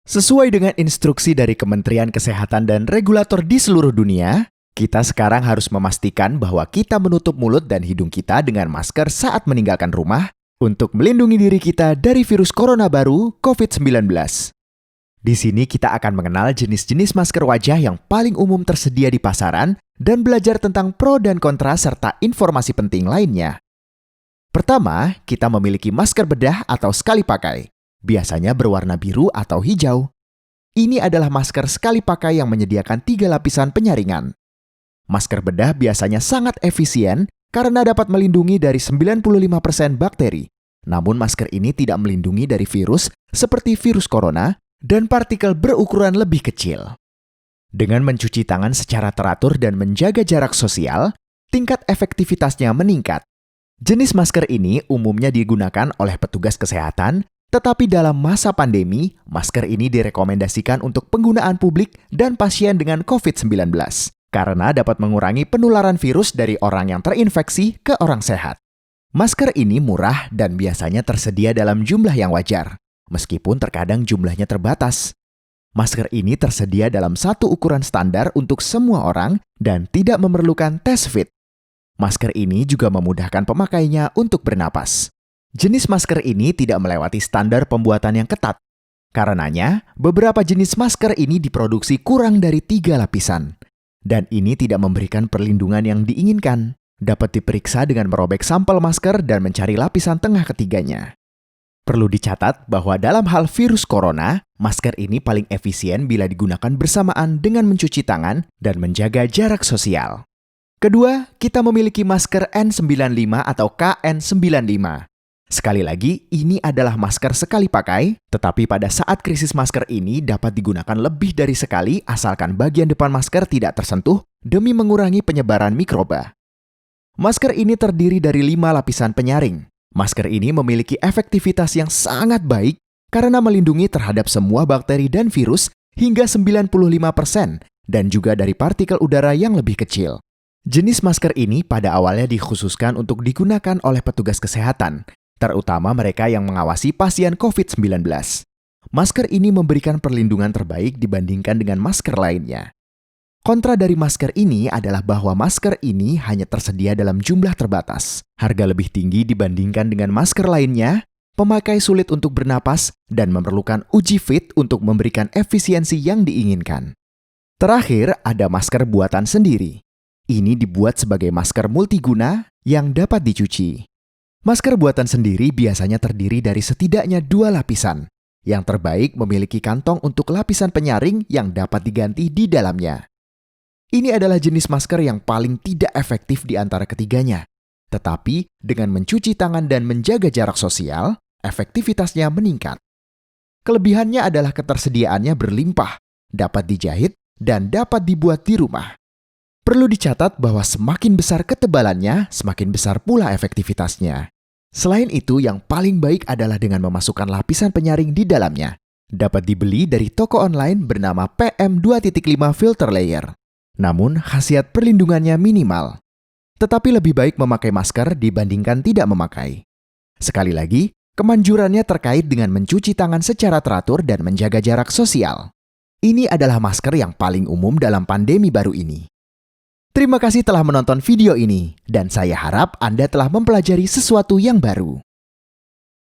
Sesuai dengan instruksi dari Kementerian Kesehatan dan regulator di seluruh dunia, kita sekarang harus memastikan bahwa kita menutup mulut dan hidung kita dengan masker saat meninggalkan rumah untuk melindungi diri kita dari virus corona baru COVID-19. Di sini kita akan mengenal jenis-jenis masker wajah yang paling umum tersedia di pasaran dan belajar tentang pro dan kontra serta informasi penting lainnya. Pertama, kita memiliki masker bedah atau sekali pakai. Biasanya berwarna biru atau hijau. Ini adalah masker sekali pakai yang menyediakan 3 lapisan penyaringan. Masker bedah biasanya sangat efisien karena dapat melindungi dari 95% bakteri. Namun masker ini tidak melindungi dari virus seperti virus corona dan partikel berukuran lebih kecil. Dengan mencuci tangan secara teratur dan menjaga jarak sosial, tingkat efektivitasnya meningkat. Jenis masker ini umumnya digunakan oleh petugas kesehatan, tetapi dalam masa pandemi, masker ini direkomendasikan untuk penggunaan publik dan pasien dengan COVID-19 karena dapat mengurangi penularan virus dari orang yang terinfeksi ke orang sehat. Masker ini murah dan biasanya tersedia dalam jumlah yang wajar, meskipun terkadang jumlahnya terbatas. Masker ini tersedia dalam satu ukuran standar untuk semua orang dan tidak memerlukan tes fit. Masker ini juga memudahkan pemakainya untuk bernapas. Jenis masker ini tidak melewati standar pembuatan yang ketat. Karenanya, beberapa jenis masker ini diproduksi kurang dari 3 lapisan. Dan ini tidak memberikan perlindungan yang diinginkan. Dapat diperiksa dengan merobek sampel masker dan mencari lapisan tengah ketiganya. Perlu dicatat bahwa dalam hal virus corona, masker ini paling efisien bila digunakan bersamaan dengan mencuci tangan dan menjaga jarak sosial. Kedua, kita memiliki masker N95 atau KN95. Sekali lagi, ini adalah masker sekali pakai, tetapi pada saat krisis masker ini dapat digunakan lebih dari sekali asalkan bagian depan masker tidak tersentuh demi mengurangi penyebaran mikroba. Masker ini terdiri dari 5 lapisan penyaring. Masker ini memiliki efektivitas yang sangat baik karena melindungi terhadap semua bakteri dan virus hingga 95% dan juga dari partikel udara yang lebih kecil. Jenis masker ini pada awalnya dikhususkan untuk digunakan oleh petugas kesehatan, terutama mereka yang mengawasi pasien COVID-19. Masker ini memberikan perlindungan terbaik dibandingkan dengan masker lainnya. Kontra dari masker ini adalah bahwa masker ini hanya tersedia dalam jumlah terbatas. Harga lebih tinggi dibandingkan dengan masker lainnya, pemakai sulit untuk bernapas, dan memerlukan uji fit untuk memberikan efisiensi yang diinginkan. Terakhir, ada masker buatan sendiri. Ini dibuat sebagai masker multiguna yang dapat dicuci. Masker buatan sendiri biasanya terdiri dari setidaknya 2 lapisan. Yang terbaik memiliki kantong untuk lapisan penyaring yang dapat diganti di dalamnya. Ini adalah jenis masker yang paling tidak efektif di antara ketiganya. Tetapi dengan mencuci tangan dan menjaga jarak sosial, efektivitasnya meningkat. Kelebihannya adalah ketersediaannya berlimpah, dapat dijahit, dan dapat dibuat di rumah. Perlu dicatat bahwa semakin besar ketebalannya, semakin besar pula efektivitasnya. Selain itu, yang paling baik adalah dengan memasukkan lapisan penyaring di dalamnya. Dapat dibeli dari toko online bernama PM2.5 Filter Layer. Namun, khasiat perlindungannya minimal. Tetapi lebih baik memakai masker dibandingkan tidak memakai. Sekali lagi, kemanjurannya terkait dengan mencuci tangan secara teratur dan menjaga jarak sosial. Ini adalah masker yang paling umum dalam pandemi baru ini. Terima kasih telah menonton video ini, dan saya harap Anda telah mempelajari sesuatu yang baru.